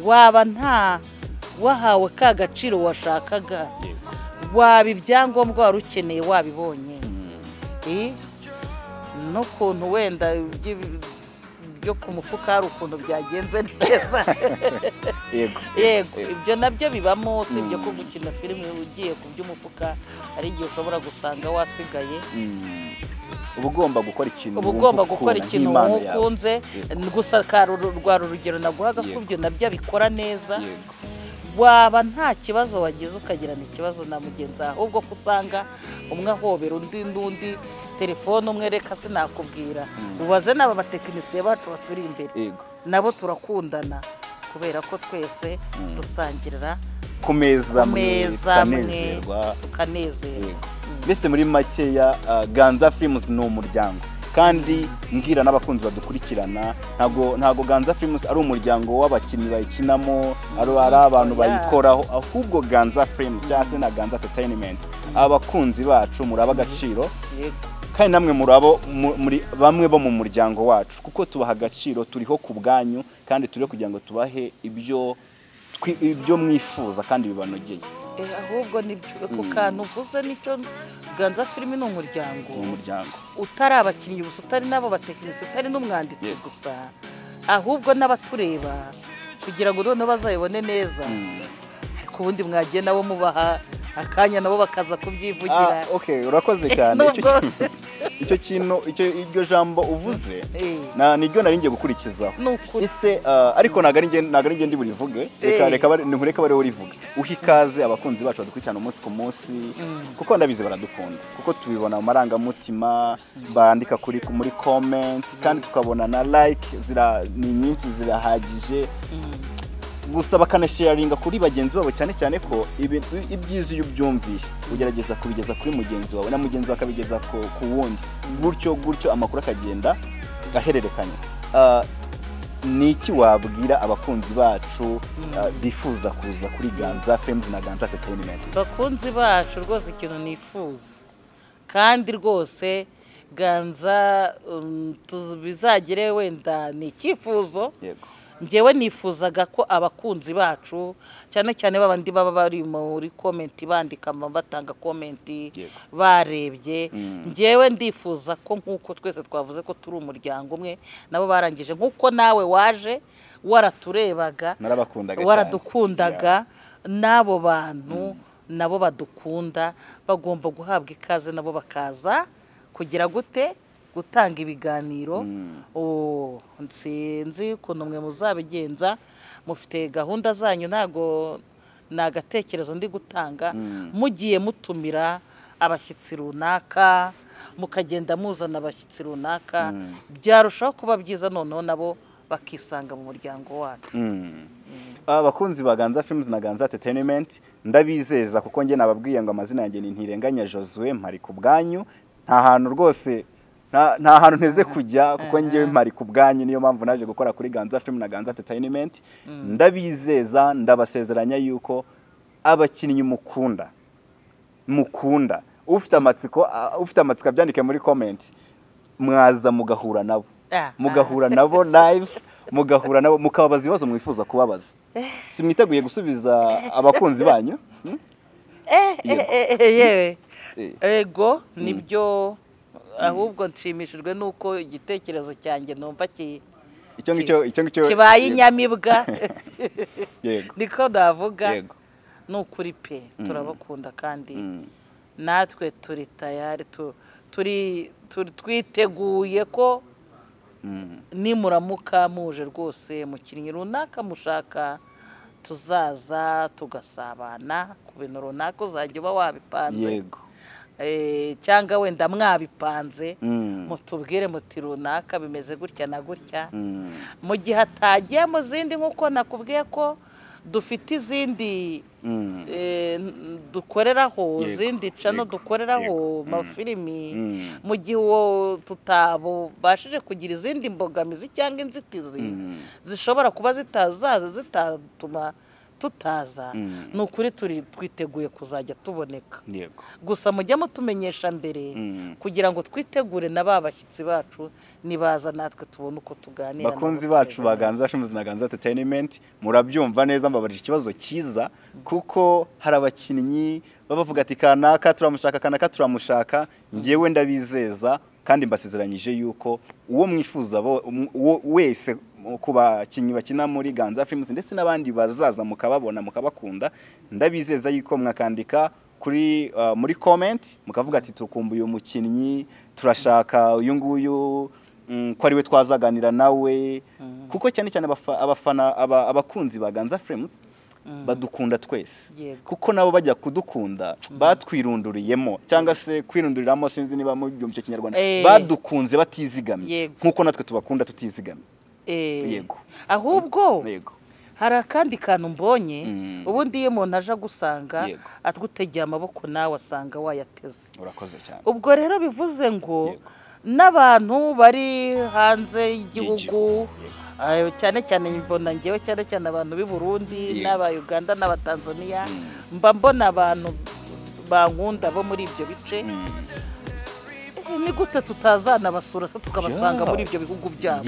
waba nta wahawe ka gaciro washakaga, waba ibyangombwa wari ukeneye wabibonye, n'ukuntu wenda byo ku mufuka hari ukuntu byagenze neza. Yego, ibyo nabyo bibamo, si ibyo ko gukina filime ugiye ku by'umufuka hari igihe ushobora gusanga wasigaye. Uba ugomba gukora ikintu ukunze. Gusa rwa rugero naguhaga ko ibyo nabyo abikora neza. Waba nta kibazo wagize ukagirana ikibazo na mugenzi wawe, ahubwo ko usanga umwe ahobera undi telefone umwe, reka sinakubwira. Ubaze n'aba batekinisiye bacu baturi imbere, nabo turakundana kubera ko twese dusangirira ku meza amwe tukanezerwa. Mbese muri makeya Ganza Films ni umuryango, kandi mbwira n'abakunzi badukurikirana, ntago Ganza Films ari umuryango w'abakinnyi bayikinamo, ari abantu bayikoraho, ahubwo Ganza Films cyangwa se na Ganza Entertainment, abakunzi bacu muraba agaciro, kandi namwe murabo muri bamwe bo mu muryango wacu, kuko tubaha agaciro, turiho ku bwanyu, kandi turiho kugira ngo tubahe ibyo mwifuza kandi bibanogeye. Ahubwo nibyo ku kantu uvuze nicyo, Ganza Film ni umuryango utari abakinnyi gusa, utari nabo batekinisi, utari n'umwanditsi gusa, ahubwo n'abatureba kugira ngo none bazayibone neza. Ariko ubundi mwagiye nabo mubaha akanya nabo bakaza kubyivugira. Urakoze cyane. Iryo jambo uvuze niryo nari ngiye gukurikizaho. Ese ariko ntago ari nge ndi burivuge, reka bari urivuge. Uha ikaze abakunzi bacu badukurikirana umunsi ku munsi, kuko ndabizi baradukunda, kuko tubibona mu marangamutima, bandika muri comment, kandi tukabona na like ni nyinshi, zirahagije. Gusa bakanasharinga kuri bagenzi babo, cyane cyane ko ibyiza iyo ubyumvishe ugerageza kubigeza kuri mugenzi wawe, na mugenzi wawe akabigeza ku wundi, gutyo amakuru akagenda gahererekanya. Ni iki wabwira abakunzi bacu bifuza kuza kuri Ganza Films na Ganza Entertainment? Bakunzi bacu rwose, ikintu nifuza kandi rwose Ganza bizagire, wenda ni icyifuzo. Njyewe nifuzaga ko abakunzi bacu, cyane cyane babandi baba bari muri comment bandika, batanga comment barebye, njyewe ndifuza ko nkuko twese twavuze ko turi umuryango umwe, nabo barangije nkuko nawe waje waraturebaga, waradukundaga, n'abo bantu nabo badukunda bagomba guhabwa ikaze nabo bakaza kugira gute gutanga ibiganiro. Sinzi ukuntu mwe muzabigenza, mufite gahunda zanyu, ntago ni agatekerezo ndi gutanga. Mugiye mutumira abashyitsi runaka, mukagenda muzana abashyitsi runaka, byarushaho kuba byiza, noneho nabo bakisanga mu muryango wacu. Abakunzi ba Ganza Films na Ganza Entertainment ndabizeza, kuko njye nababwiye ngo amazina yanjye ni Ntirenganya Josue, mpari ku bwanyu, nta hantu rwose nta hantu nteze kujya, kuko njye mpari ku bwanyu, niyo mpamvu naje gukora kuri Ganza Film na Ganza Entertainment. Ndabizeza, ndabasezeranya yuko abakinnyi mukunda ufite amatsiko abyandike muri comment, mwaza mugahura nabo live, mugahura nabo mukababaza ibibazo mwifuza kubabaza. Simwiteguye gusubiza abakunzi banyu? Yewe ego nibyo, ahubwo nshimishijwe nuko igitekerezo cyanjye numva kibaye inyamibwa. Niko ndavuga, nukuri pe turabakunda, kandi natwe turi tayari, twiteguye ko nimuramuka muje rwose mukinnyi runaka mushaka, tuzaza tugasabana ku bintu runaka. Uzajya uba wabipanze, cyangwa wenda mwabipanze, mutubwire muti runaka bimeze gutya na gutya. Mu gihe atagiye mu zindi, nk'uko nakubwiye ko dufite izindi dukoreraho, izindi cano dukoreraho amafilimi, mu gihe uwo tutabashije kugira izindi mbogamizi cyangwa inzitizi zishobora kuba zitatuma tutaza, ni ukuri twiteguye kuzajya tuboneka. Gusa mujye mutumenyesha mbere kugira ngo twitegure na ba bashyitsi bacu nibaza natwe tubone uko tuganira. Bakunzi bacu ba Ganza Films na Ganza Entertainment, murabyumva neza, mbabarije ikibazo cyiza, kuko hari abakinnyi baba bavuga ati kanaka turamushaka. Njyewe ndabizeza kandi mbasezeranyije yuko uwo mwifuza wese ku bakinnyi bakina muri Ganza Films ndetse n'abandi bazaza mukababona mukabakunda, ndabizeza yuko mwakandika muri comment mukavuga ati tukumbuye umukinnyi, turashaka uyu nguyu, ko ari we twazaganira nawe, kuko cyane cyane abakunzi ba Ganza Films badukunda twese, kuko nabo bajya kudukunda batwirunduriyemo, cyangwa se kwirunduriramo, sinzi niba mu byumvise Kinyarwanda, badukunze batizigamye, nkuko natwe tubakunda tutizigamye. Ahubwo hari akandi kantu mbonye, ubundi iyo umuntu aje gusanga atgutegeye amaboko, nawe asanga wayateze. Urakoze cyane. Ubwo rero bivuze ngo n'abantu bari hanze y'igihugu, cyane cyane mbona ngewe cyane cyane abantu b'i Burundi n'aba Uganda n'aba Tanzania, mba mbona abantu bankunda bo muri ibyo bice. Ni gute tutazana basura se tukabasanga muri ibyo bihugu byabo?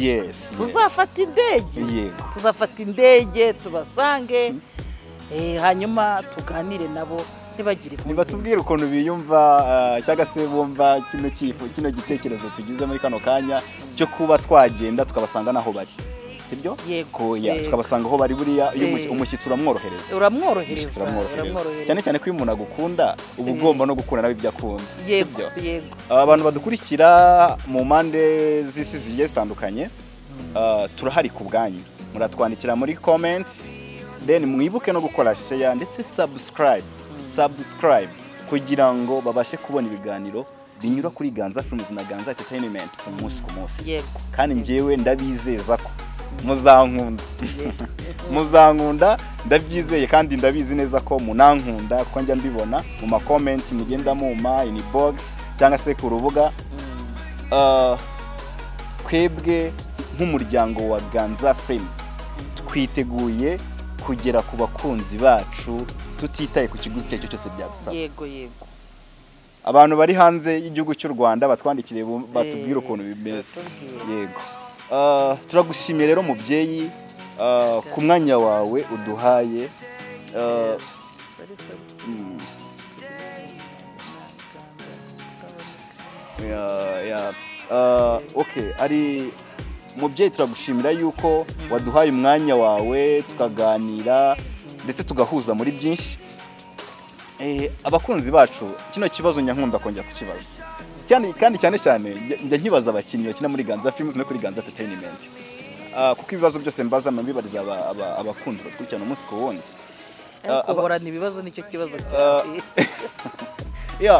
Tuzafata indege tubasange, hanyuma tuganire nabo, nibatubwire ukuntu biyumva, cyangwa se bumva kino gitekerezo tugize muri kano kanya cyo kuba twagenda tukabasanga naho bari, sibyo? Tukabasanga aho bari. Buriya umushyitsi uramworohereza, cyane cyane ko iyo umuntu agukunda uba ugomba no gukunda nawe ibyo akunda. Abantu badukurikira mu mpande z'isi zigiye zitandukanye, turahari ku bwanyu, muratwandikira muri comment, then mwibuke no gukora share ndetse subscribe kugira ngo babashe kubona ibiganiro binyura kuri Ganza Films na Ganza Entertainment umunsi ku munsi. Kandi njyewe ndabizeza ko muzankunda, ndabyizeye kandi ndabizi neza ko munankunda, kuko njya mbibona mu ma comment mugenda muma inbox cyangwa se ku rubuga. Twebwe nk'umuryango wa Ganza Films twiteguye kugera ku bakunzi bacu tutitaye ku kiguzi icyo cyose byadusaba. Abantu bari hanze y'igihugu cy'u Rwanda batwandikire batubwire ukuntu bimeze. Turagushimiye rero mubyeyi ku mwanya wawe uduhaye. Ari mubyeyi, turagushimira yuko waduhaye umwanya wawe tukaganira, ndetse tugahuza muri byinshi. Abakunzi bacu kino kibazo nyankunda kongera kukibaza kandi cyane njya nkibaza abakinnyi bakina muri Ganza Films no kuri Ganza Entertainment, kuko ibibazo byose mbaza mbibariza abakunzi bakurikirana umunsi ku wundi. Kuborana ibibazo nicyo kibazo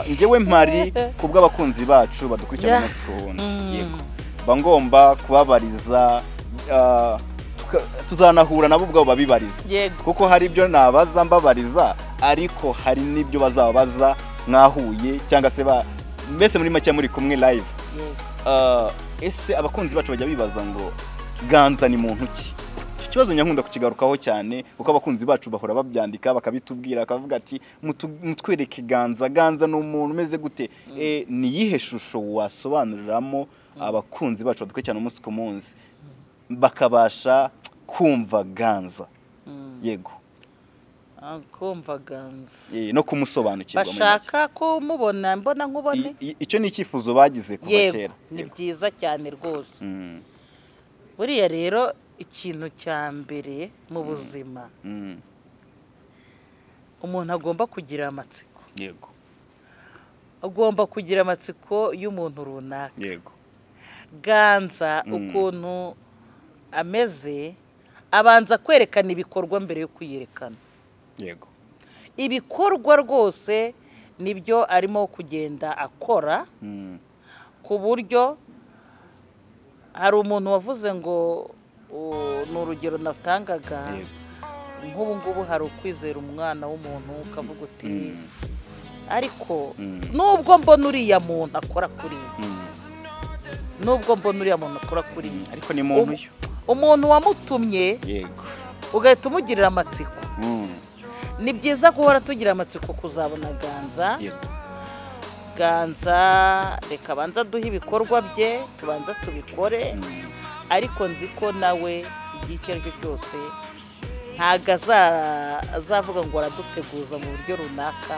njyewe mpari kubw'abakunzi bacu badukurikirana umunsi ku wundi. Yego, ngomba kubabariza, tuzanahura nabo ubwabo babibariza, kuko hari ibyo nabaza mbabariza, ariko hari n'ibyo bazababaza mwahuye cyangwa se mbese muri make muri kumwe live. Ese abakunzi bacu bajya bibaza ngo Ganza ni muntu ki? Ikibazo nyankunda kukigarukaho cyane, kuko abakunzi bacu bahora babyandika bakabitubwira, akavuga ati mutwereke Ganza ni umuntu umeze gute? Ni yihe shusho wasobanuriramo abakunzi bacu badukurikirana umunsi ku munsi bakabasha kumva Ganza? Yego, kumva Ganza no kumusobanukirwa, bashaka kumubona mbona nkubone. Icyo ni icyifuzo bagize kuva kera. Ni byiza cyane rwose. Buriya rero ikintu cya mbere mu buzima umuntu agomba kugira amatsiko. Yego, agomba kugira amatsiko y'umuntu runaka. Yego, Ganza ukuntu ameze abanza kwerekana ibikorwa mbere yo kwiyerekana. Yego, ibikorwa rwose nibyo arimo kugenda akora, ku buryo hari umuntu wavuze ngo ni urugero natangaga, nk'ubu ngubu hari ukwizera umwana w'umuntu ukavuga uti ariko nubwo mbona uriya muntu akora kuri ariko ni muntu umuntu wamutumye, ugahita umugirira amatsiko. Ni byiza guhora tugira amatsiko kuzabona Ganza reka banza duhe ibikorwa bye tubanza tubikore, ariko nzi ko nawe igihe icyo ari cyo cyose ntabwo azavuga ngo araduteguza mu buryo runaka,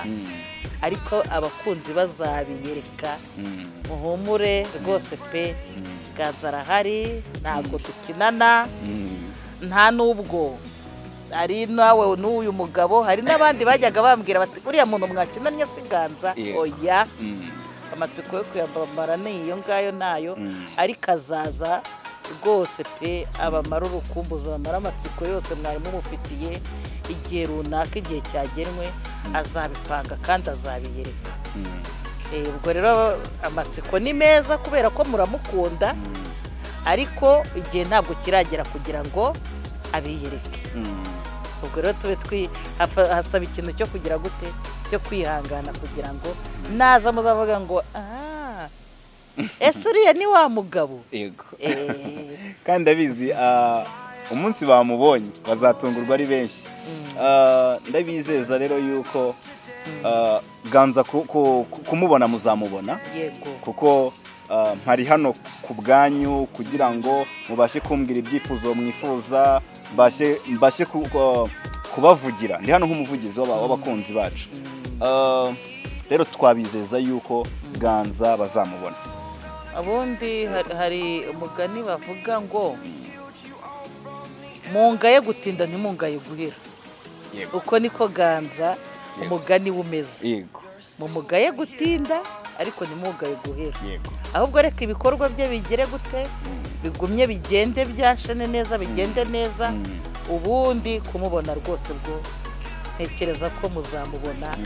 ariko abakunzi bazabiyereka. Muhumure rwose pe, Ganza arahari, ntabwo dukinana, nta n'ubwo ari nawe n'uyu mugabo. Hari n'abandi bajyaga bambwira bati uriya muntu mwakinanye si Ganza. Oya, amatsiko yo kuyambara n'iyo ngayo nayo, ariko azaza rwose pe, abamara urukumbuzi, abamara amatsiko yose mwari mumufitiye, igihe runaka, igihe cyagenwe azabipanga kandi azabiyereka. Ubwo rero amatsiko ni meza kubera ko muramukunda, ariko igihe ntabwo kiragera kugira ngo abiyereke. Ubwo rero tube hasaba ikintu cyo kugira gute, cyo kwihangana, kugira ngo naza muzavuga ngo ese uriya ni wa mugabo. Yego, kandi abizi umunsi bamubonye bazatungurwa ari benshi. Ndabizeza rero yuko Ganza kumubona muzamubona, kuko mpari hano ku bwanyu kugira ngo mubashe kumbwira ibyifuzo mwifuza, mbashe kubavugira. Ndi hano nk'umuvugizi w'abakunzi bacu. Rero twabizeza yuko Ganza bazamubona. Abundi hari umugani bavuga ngo mungaye gutinda ntimungaye guhera. Uko niko Ganza umugani umeze. Yego, mumugaye gutinda ariko ntimugaye guhera. Ahubwo reka ibikorwa bye bigere gute, bigumye bigende byashane neza, bigende neza, ubundi kumubona rwose bwo ntekereza ko muzamubona,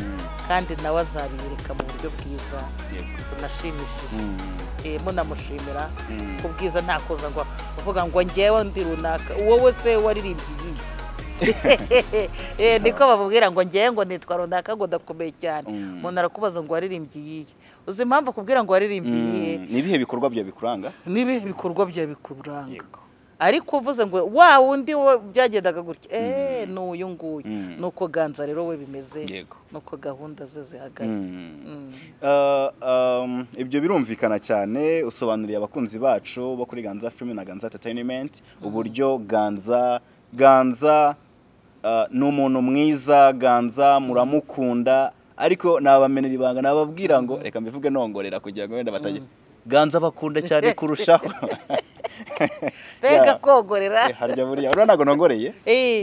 kandi nawe azabiyereka mu buryo bwiza bunashimishije. Munamushimira ku bwiza, nta kuza ngo uvuga ngo ngewe ndi runaka, wowe se waririmbye iyi. Niko babubwira ngo ngewe ngo nitwa runaka ngo ndakomeye cyane. Umuntu arakubaza ngo waririmbye iyi. Uzi impamvu kubwira ngo waririmbye iyi? Ni ibihe bikorwa byawe bikuranga? Ni ibihe bikorwa byawe bikuranga? Ariko uvuze ngo wa wundi byagendaga gutya, n'uyu nguyu. Nuko Ganza rero we bimeze, nuko gahunda ze zihagaze. Ibyo birumvikana cyane. Usobanuriye abakunzi bacu bo kuri Ganza Film na Ganza Entertainment uburyo Ganza ni umuntu mwiza. Ganza muramukunda, ariko nabamenera ibanga, nababwira ngo reka mbivuge nongorera kugira ngo wenda batajya Ganza bakunda cyane kurushaho. mbega Yeah. kogorera harya buriya urabona ntabwo nongoreye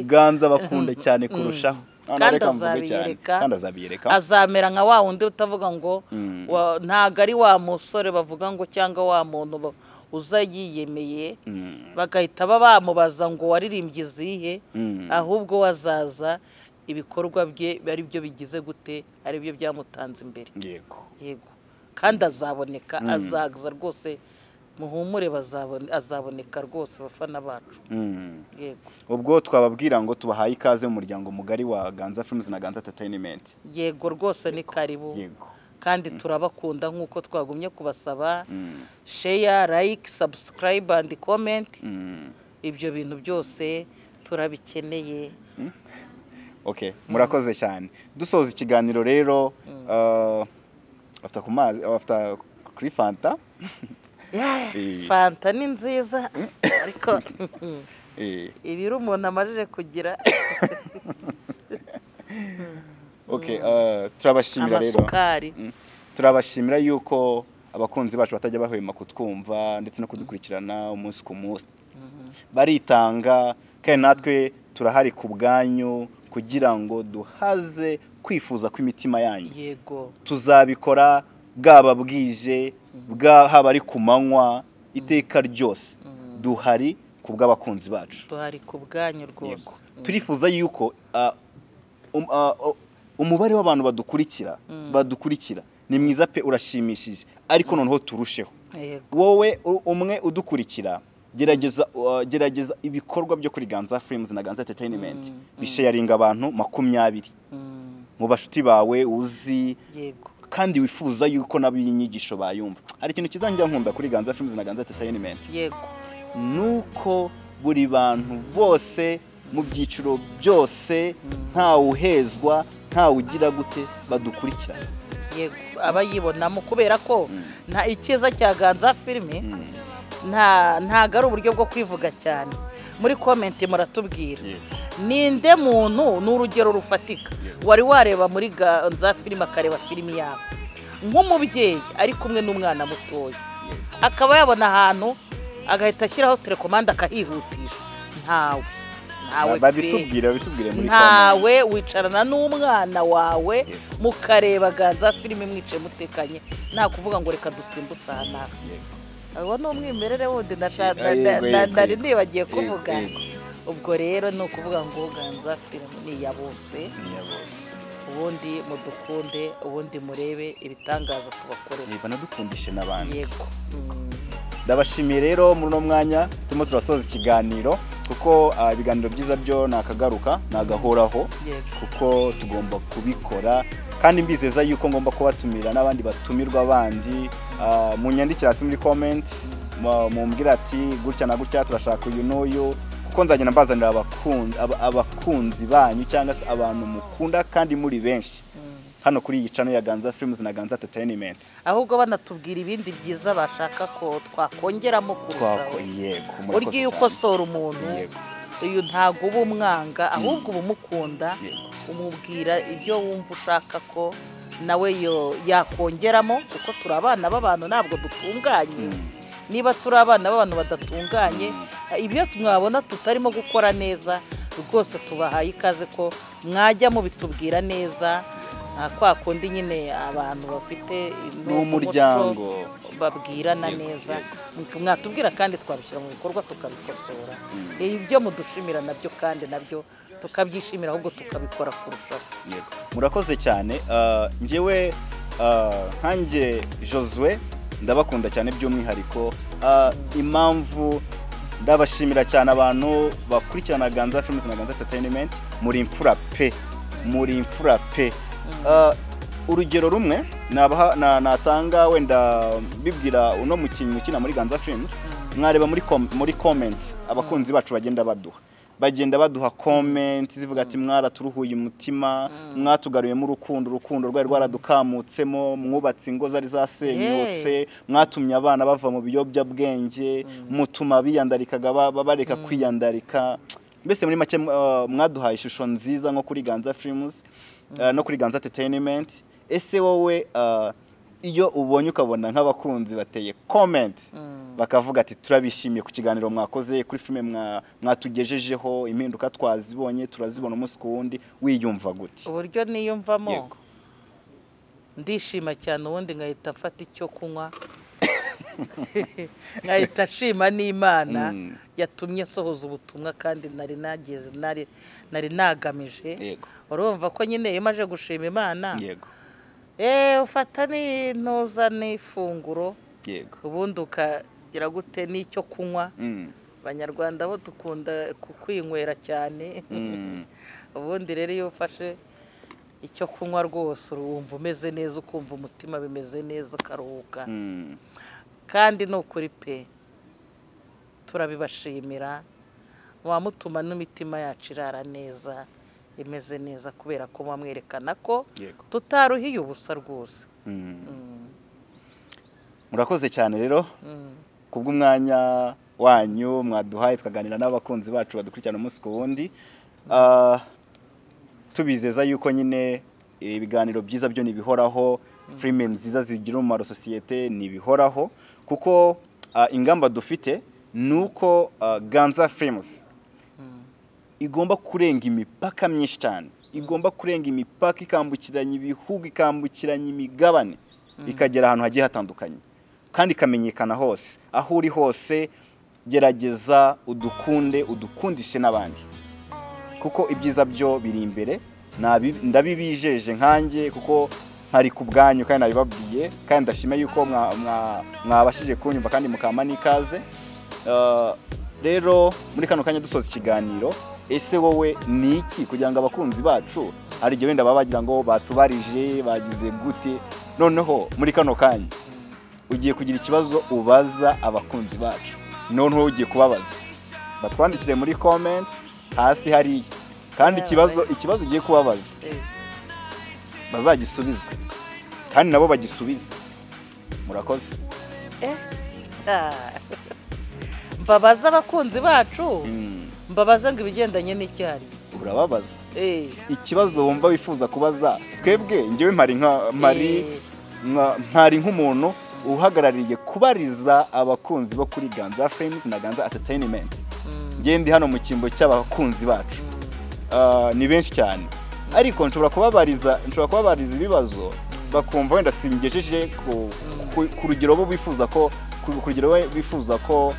Ganza bakunde cyane kurushaho kandi azabiyereka kandi azabiyereka azamera nka wa wundi utavuga ngo ntago ari wa musore bavuga ngo cyangwa wa muntu uza yiyemeye bagahita bamubaza ngo waririmbye izihe ahubwo wazaza ibikorwa bye ari byo bigize gute ari byo byamutanze imbere yego kandi azaboneka azaza rwose muhumure azaboneka rwose abafana bacu yego ubwo twababwira ngo tubahaye ikaze mu muryango mugari wa Ganza Films na Ganza Entertainment yego rwose ni karibu yego kandi turabakunda nk'uko twagumye kubasaba share like subscribe and comment ibyo bintu byose turabikeneye okay murakoze cyane dusoza ikiganiro rero after kumazi after kuri Fanta Fanta ni nziza ariko ibiri umuntu amarire kugira okay turabashimira rero turabashimira yuko abakunzi bacu batajya bahwema kutwumva ndetse no kudukurikirana umunsi ku munsi baritanga kandi natwe turahari ku bwanyu kugira ngo duhaze kwifuza kw'imitima yanyu yego tuzabikora bwaba bwije haba ari ku manywa iteka ryose duhari ku bw'abakunzi bacu duhari ku bwanyu rwose turifuza yuko umubare w'abantu badukurikira ni mwiza pe urashimishije ariko noneho turusheho wowe umwe udukurikira gerageza ibikorwa byo kuri Ganza Films na Ganza Entertainment bisharinga abantu 20 mu bashuti bawe uzi yego kandi wifuza yuko nabinyigisho bayumva hari ikintu kizanjya nkunda kuri Ganza Films na Ganza Entertainment yego nuko buri bantu bose mu byiciro byose nta uhezwa nta ugira gute badukurikira yego abayibonamo kubera ko nta ikiza cya Ganza Films ntago ari uburyo bwo kwivuga cyane muri comment muratubwira ninde muntu n'urugero rufatika wari wareba muri Ganza Films akareba filimi yawe nk'umubyeyi ari kumwe n'umwana mutoya akaba yabona ahantu agahita ashyiraho telekomande akahihutisha ntawe babitubwire muri ntawe wicarana n'umwana wawe mukareba Ganza Films mwicaye mutekanye nta kuvuga ngo reka dusimbutse aha naha abo ni umwimerere wundi nari nibagiye kuvuga ubwo rero ni ukuvuga ngo Ganza Films ni iya bose ubundi mudukunde ubundi murebe ibitangaza tubakorera banadukundishe n'abandi yego ndabashimiye rero muri uno mwanya turimo turasoza ikiganiro kuko ibiganiro byiza byo nakagaruka nagahoraho kuko tugomba kubikora kandi mbizeza yuko ngomba kubatumira n'abandi batumirwa bandi mu nyandikira hasi muri comment mumbwira ati gutya na gutya turashaka uyu n'uyu kuko nzagenda mbazanira abakunzi banyu cyangwa se abantu mukunda kandi muri benshi hano kuri iyi channel ya Ganza Films na Ganza Entertainment ahubwo banatubwira ibindi byiza bashaka ko twakongeramo kurushaho yego uryo uko sora umuntu uyu ntago uba umwanga ahubwo uba umukunda umubwira ibyo wumva ushaka ko nawe yakongeramo kuko turi abana b'abantu ntabwo dutunganye niba turi abana b'abantu badatunganye ibyo mwabona tutarimo gukora neza rwose tubahaye ikaze ko mwajya mubitubwira neza kwa kundi nyine abantu bafite n'umuryango babwirana neza mwatubwira kandi twabishyira mu bikorwa tukabikosora ibyo mudushimira nabyo kandi nabyo tukabyishimira ahubwo tukabikora kurushaho murakoze cyane njyewe nkanjye Josue ndabakunda cyane by'umwihariko impamvu ndabashimira cyane abantu bakurikirana Ganza Films na Ganza Entertainment muri imfura pe urugero rumwe natanga wenda bibwira uno mukinnyi ukina muri Ganza Films mwareba muri comments abakunzi bacu bagenda baduha comments zivuga ati mwaraturuhuye umutima mwatugaruyemo urukundo rwari rwaradukamutsemo mwubatse ingo zari zasenyutse mwatumye abana bava mu biyobyabwenge mutuma biyandarikaga bareka kwiyandarika mbese muri make mwaduhaye ishusho nziza nko kuri Ganza Films no kuri Ganza Entertainment ese wowe iyo ubonye ukabona nk'abakunzi bateye comment bakavuga ati turabishimiye ku kiganiro mwakoze kuri filime mwatugejejeho impinduka twazibonye turazibona umunsi ku wundi wiyumva gute uburyo niyumvamo ndishima cyane ubundi ngahita mfata icyo kunywa nkahita nshima n'Imana yatumye nsohoza ubutumwa kandi nari nagamije urumva ko nyine iyo maje gushima Imana ufata n'intuza n'ifunguro ubundi ukagira gute n'icyo kunywa abanyarwanda bo dukunda kwinywera cyane ubundi rero iyo ufashe icyo kunywa rwose urumva umeze neza ukumva umutima bimeze neza ukaruhuka kandi ni ukuri pe turabibashimira wamutuma n'imitima yacu irara neza imeze neza kubera ko bamwerekana ko tutaruhiye ubusa rwose murakoze cyane rero kubw'umwanya wanyu mwaduhaye tukaganira n'abakunzi bacu badukurikirana umunsi ku wundi tubizeza yuko nyine ibiganiro byiza byo nibihoraho filime nziza zigira umumaro sosiyete nibihoraho kuko ingamba dufite nuko Ganza Films igomba kurenga imipaka myinshi cyane igomba kurenga imipaka ikambukiranya ibihugu ikambukiranya imigabane ikagera ahantu hagiye hatandukanye kandi ikamenyekana hose aho uri hose gerageza udukundishe n'abandi kuko ibyiza byo biri imbere ndabibijeje nkanjye kuko ntari ku bwanyu kandi nabibabwiye kandi ndashima yuko mwabashije kunyumva kandi mukama n'ikaze rero muri kano kanya dusoza ikiganiro ese wowe ni iki kugira ngo abakunzi bacu hari igihe wenda baba bagira ngo batubarije bagize gute noneho muri kano kanya ugiye kugira ikibazo ubaza abakunzi bacu noneho ugiye kubabaza batwandikire muri comment hasi hari kandi ikibazo ugiye kubabaza bazagisubizwe kandi nabo bagisubize murakoze mbabaza abakunzi bacu mbabaza ngo ibigendanye n'icyari urababaza ikibazo wumva wifuza kubaza twebwe njyewe mpari nk'umuntu uhagarariye kubariza abakunzi bo kuri Ganza Films na Ganza Entertainment ngende hano mu kimbo cy'abakunzi bacu ni benshi cyane ariko nshobora kubabariza ibibazo bakumva wenda singejeje ku rugero bo bifuza ko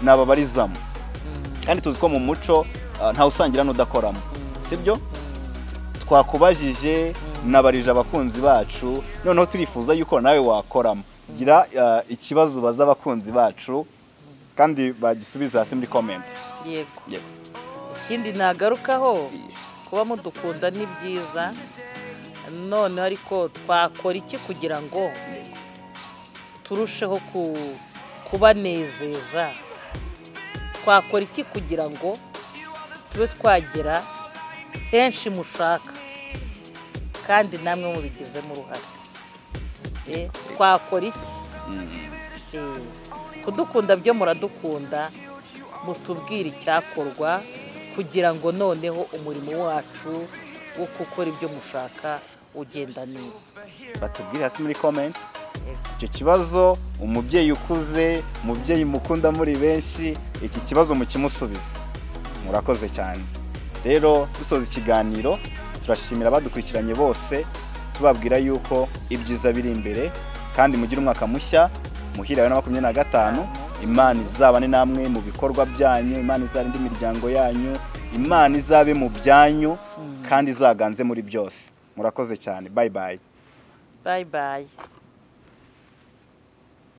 nababarizamo kandi tuzi ko mu muco nta usangira n'udakoramo sibyo twakubajije nabarije abakunzi bacu noneho turifuza yuko nawe wakoramo gira ikibazo baza abakunzi bacu kandi bagisubiza hasi muri comment yego ikindi nagarukaho kuba mudukunda ni byiza none ariko twakora iki kugira ngo turusheho kubanezeza twakora iki kugira ngo tube twagera henshi mushaka kandi namwe mubigizemo uruhare twakora iki kudukunda byo muradukunda mutubwire icyakorwa kugira ngo noneho umurimo wacu wo gukora ibyo mushaka ugenda neza batubwire hasi muri comment icyo kibazo umubyeyi ukuze umubyeyi mukunda muri benshi iki kibazo mukimusubiza murakoze cyane rero dusoza ikiganiro turashimira abadukurikiranye bose tubabwira yuko ibyiza biri imbere kandi mugire umwaka mushya muhira wa 2025 Imana izabane namwe mu bikorwa byanyu Imana izarinde imiryango yanyu Imana izabe mu byanyu kandi izaganze muri byose murakoze cyane bye bye